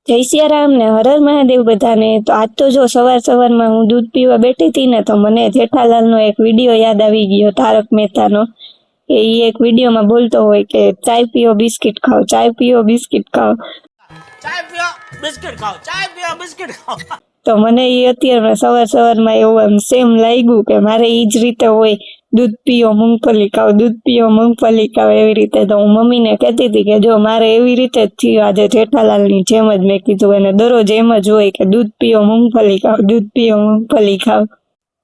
જય સિયારામ ને હર હર મહાદેવ બધાને। તો આજ તો જો સવારમાં હું દૂધ પીવા બેઠી હતી ને તો મને જેઠાલાલનો એક વિડીયો યાદ આવી ગયો, તારક મહેતાનો। એ એક વિડીયોમાં બોલતો હોય કે ચાય પીઓ બિસ્કિટ ખાઓ, ચાય પીઓ બિસ્કિટ ખાઓ, ચાય પીઓ બિસ્કિટ ખાઓ, ચાય પીઓ બિસ્કિટ ખાઓ। તો મને એ અત્યારે સવારમાં એવું એમ સેમ લાગ્યું કે મારે એ જ રીતે હોય, દૂધ પીઓ મૂંગફલી ખાઓ, દૂધ પીઓ મૂંગફલી ખાઓ, એવી રીતે। તો હું મમ્મીને કહેતી હતી કે જો મારે એવી રીતે જ થયું આજે જેઠાલાલની જેમ જ। મેં કીધું એને દરરોજ એમ જ હોય કે દૂધ પીઓ મૂંગફલી ખાઓ, દૂધ પીઓ મૂંગફલી ખાઓ।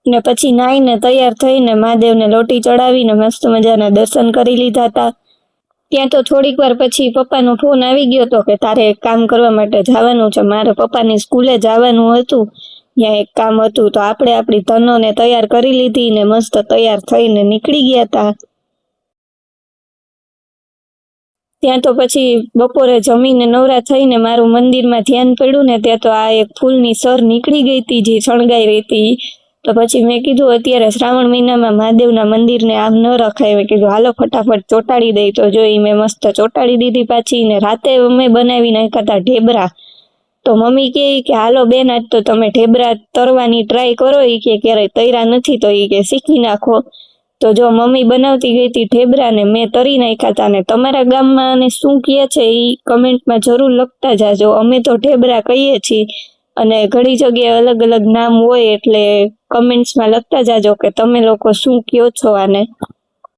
ને પછી નાઈને તૈયાર થઈને મહાદેવને લોટી ચડાવીને મસ્ત મજાના દર્શન કરી લીધા હતા। ત્યાં તો થોડીક વાર પછી પપ્પાનો ફોન આવી ગયો હતો કે તારે એક કામ કરવા માટે જવાનું છે। મારે પપ્પાની સ્કૂલે જવાનું હતું, ત્યાં એક કામ હતું। તો આપણે આપણી ધનોને તૈયાર કરી લીધી ને મસ્ત તૈયાર થઈને નીકળી ગયા હતા। ત્યાં તો પછી બપોરે જમીને નવરા થઈને મારું મંદિરમાં ધ્યાન પડ્યું ને ત્યાં તો આ એક ફૂલની સર નીકળી ગઈ હતી જે શણગાઈ રહી હતી। તો પછી મેં કીધું અત્યારે શ્રાવણ મહિનામાં મહાદેવના મંદિરને આમ ન રખાય, મેં કીધું હાલો ફટાફટ ચોંટાડી દઈ। તો જોઈ મેં મસ્ત ચોંટાડી દીધી પાછી। ને રાતે અમે બનાવી નાખ્યા હતા ઢેબરા। તો મમ્મી કહે કે હાલો બેન આજ તો તમે ઢેબરા તરવાની ટ્રાય કરો, એ કે ક્યારેય તૈરા નથી તો એ કે શીખી નાખો। તો જો મમ્મી બનાવતી ગઈ હતી ઢેબરા ને મેં તરી નાખ્યા હતા। ને તમારા ગામમાં આને શું કહે છે એ કમેન્ટમાં જરૂર લખતા જાજો। અમે તો ઢેબરા કહીએ છીએ અને ઘણી જગ્યાએ અલગ અલગ નામ હોય, એટલે કમેન્ટ્સમાં લખતા જાજો કે તમે લોકો શું કહો છો આને।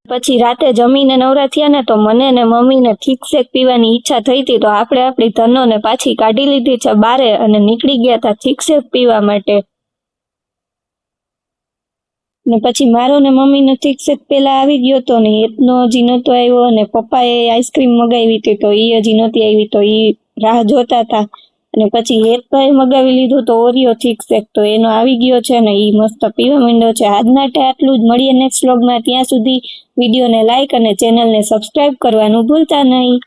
પછી રાતે જમીને નવરા થયા ને તો મને ને મમ્મીને થીક શેક પીવાની ઈચ્છા થઈ હતી। તો આપણે આપણી ધનોને પાછી કાઢી લીધી છે બારે અને નીકળી ગયા હતા થીક શેક પીવા માટે। ને પછી મારો ને મમ્મીનો થીક શેક પેલા આવી ગયો હતો ને હેતનો હજી નહોતો આવ્યો, અને પપ્પાએ આઈસ્ક્રીમ મગાવી હતી તો એ હજી નહોતી આવી, તો એ રાહ જોતા હતા। અને પછી હેતભાઈ મગાવી લીધું તો ઓરિયો થીક શેક, તો એનો આવી ગયો છે ને એ મસ્ત પીવા માંડ્યો છે। આજ માટે આટલું જ, મળીએ નેક્સ્ટ વ્લોગમાં। ત્યાં સુધી વિડીયોને લાઈક અને ચેનલને સબસ્ક્રાઇબ કરવાનું ભૂલતા નહીં।